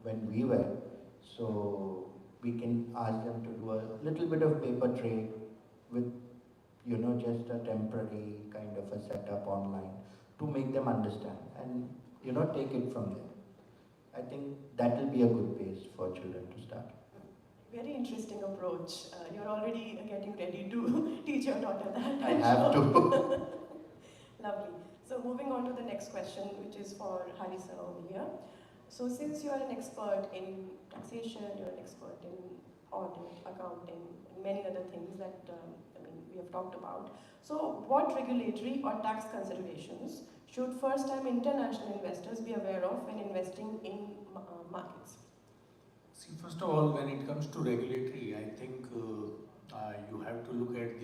when we were. So we can ask them to do a little bit of paper trade with, just a temporary kind of a setup online to make them understand and, take it from there. I think that will be a good base for children to start. Very interesting approach. You're already getting ready to teach your daughter that. I have to. Lovely. So moving on to the next question, which is for Harisa over here. So since you are an expert in taxation, you're an expert in audit, accounting, and many other things that we have talked about. So what regulatory or tax considerations should first-time international investors be aware of when investing in markets? See, first of all, when it comes to regulatory, I think you have to look at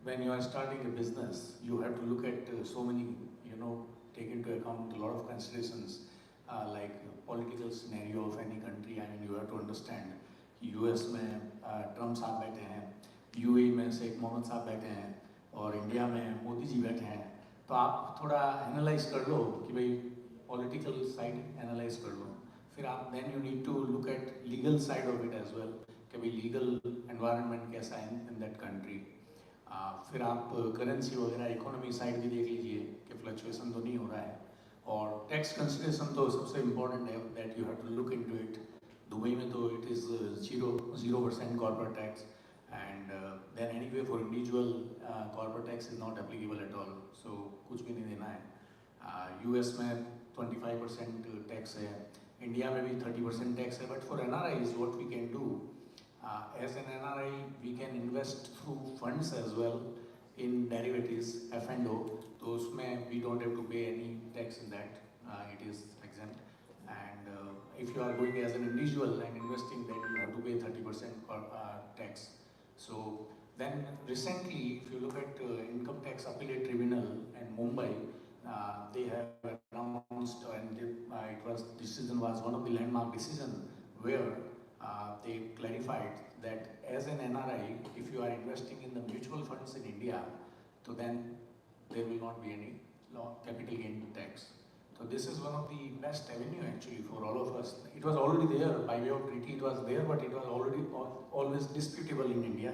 when you are starting a business, you have to look at so many, take into account a lot of considerations, like political scenario of any country. You have to understand US में Trump साहब बैठे हैं, UAE में शेख मोहम्मद साहब बैठे हैं, और India में मोदी जी बैठे हैं. तो आप थोड़ा एनालाइज कर लो कि भाई पॉलिटिकल साइड एनालाइज कर लो. फिर आप then you need to look at legal side of it as well कि भाई legal environment कैसा है in that country. फिर आप करेंसी वगैरह इकोनॉमी साइड भी देख लीजिए कि फ्लक्चुएशन तो नहीं हो रहा है. और टैक्स कंसिडरेशन तो सबसे इम्पोर्टेंट है that you have to look into it. Dubai में तो it is 0% corporate tax, and then anyway for individual corporate tax is not applicable at all, so कुछ भी नहीं देना है. यूएस में 25% टैक्स है, इंडिया में भी 30% टैक्स है. But for NRIs what we can do, as an NRI we can invest through funds as well in derivatives, F&O. तो उसमें we don't have to pay any tax in that, it is exempt. And if you are going as an individual and investing, then you have to pay 30% tax. So then recently, if you look at income tax appellate tribunal in Mumbai, they have announced, and decision was one of the landmark decision where they clarified that as an NRI, if you are investing in the mutual funds in India, so then there will not be any capital gain tax. So this is one of the best avenue actually for all of us. It was already there by way of treaty, it was there, but it was already always disputable in India.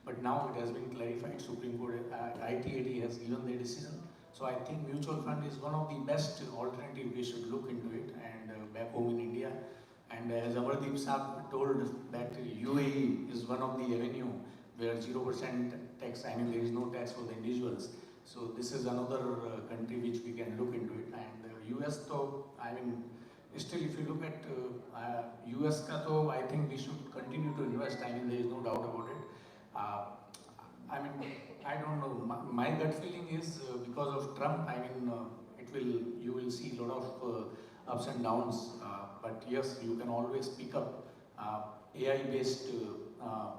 But now it has been clarified. Supreme Court, ITAT has given their decision. So I think mutual fund is one of the best alternative. We should look into it, and back home in India. And as Amardeep Saab told that UAE is one of the avenue where 0% tax, there is no tax for the individuals. So this is another country which we can look into it. And US though, still if you look at US ka though, I think we should continue to invest. There is no doubt about it. I don't know. My gut feeling is because of Trump, you will see a lot of ups and downs. But yes, you can always pick up AI-based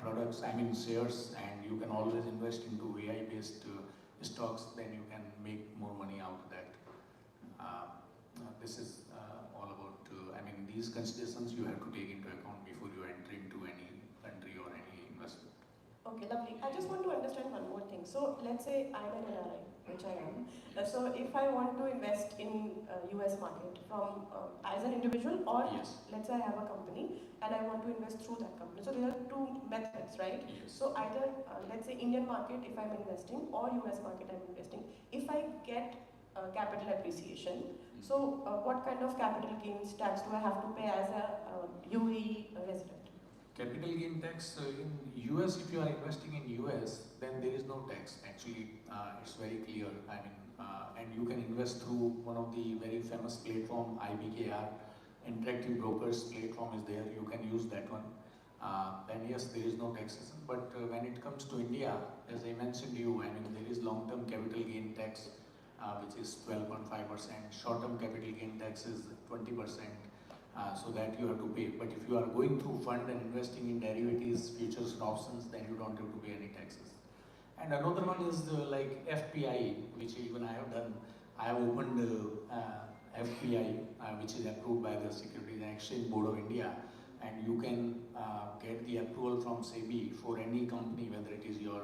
products, shares, and you can always invest into AI-based stocks. Then you can make more money out of that. This is all about. These considerations you have to take into account before you enter into any country or any investment. Okay, lovely. I just want to understand one more thing. So let's say I'm an NRI, which I am. So if I want to invest in US market from as an individual, or yes, let's say I have a company and I want to invest through that company. So there are two methods, right? yes. So either let's say Indian market if I'm investing, or US market I'm investing. If I get capital appreciation, so what kind of capital gains tax do I have to pay as a UAE resident? Capital gain tax in US, if you are investing in US, then there is no tax. Actually, it's very clear. And you can invest through one of the very famous platform, IBKR, Interactive Brokers platform is there. You can use that one. Then yes, there is no taxes. But when it comes to India, as I mentioned to you, there is long-term capital gain tax, which is 12.5%. Short-term capital gain tax is 20%. So that you have to pay. But if you are going through fund and investing in derivatives, futures and options, then you don't have to pay any taxes. And another one is like FPI, which even I have done. I have opened FPI, which is approved by the Securities and Exchange Board of India, and you can get the approval from SEBI for any company, whether it is your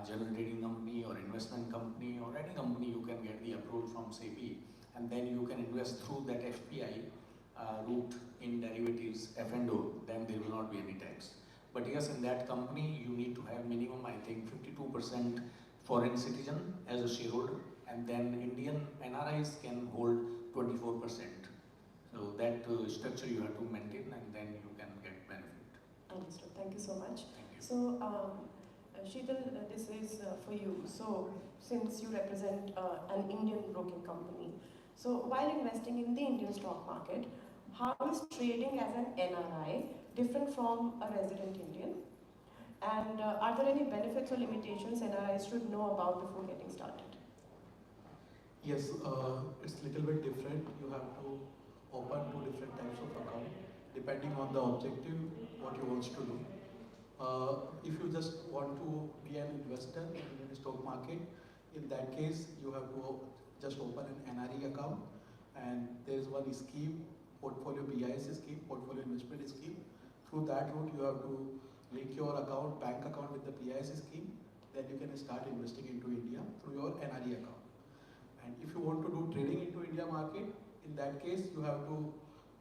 general trading company or investment company or any company, you can get the approval from SEBI, and then you can invest through that FPI. route in derivatives F&O, then there will not be any tax. But yes, in that company, you need to have minimum, I think, 52% foreign citizen as a shareholder, and then Indian NRIs can hold 24%. So that structure you have to maintain, and then you can get benefit. Understood. Thank you so much. Thank you. So, Sheetal, this is for you. So, since you represent an Indian broking company, so while investing in the Indian stock market, how is trading as an NRI different from a resident Indian? And are there any benefits or limitations NRIs should know about before getting started? Yes, it's a little bit different. You have to open two different types of account depending on the objective, what you want to do. If you just want to be an investor in the stock market, in that case, you have to just open an NRE account, and there is one scheme, portfolio BIS scheme, portfolio investment scheme. Through that route, you have to link your account, bank account with the BIS scheme. Then you can start investing into India through your NRE account. And if you want to do trading into India market, in that case, you have to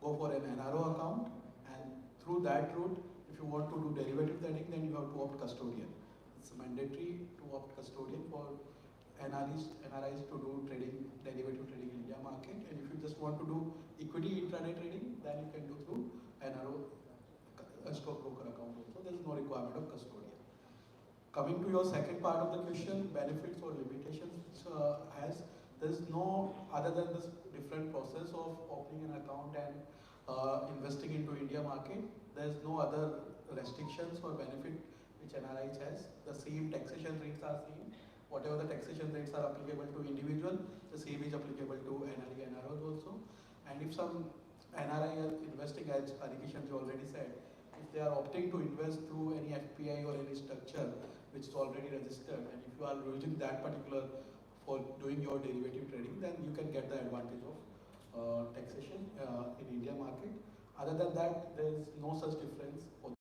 go for an NRO account, and through that route, if you want to do derivative trading, then you have to opt custodian. It's mandatory to opt custodian for NRIs to do trading, derivative trading in India market. And if you just want to do equity intraday trading, then you can do through NRO, a stockbroker account also. There is no requirement of custodian. Coming to your second part of the question, benefits or limitations there is no, other than this different process of opening an account and investing into India market, there is no other restrictions or benefit which NRI has. The same taxation rates are same. Whatever the taxation rates are applicable to individual, the same is applicable to NRI, NROs also. And if some NRI are investing, as Harikishan already said, if they are opting to invest through any FPI or any structure which is already registered, and if you are using that particular for doing your derivative trading, then you can get the advantage of taxation in India market. Other than that, there is no such difference for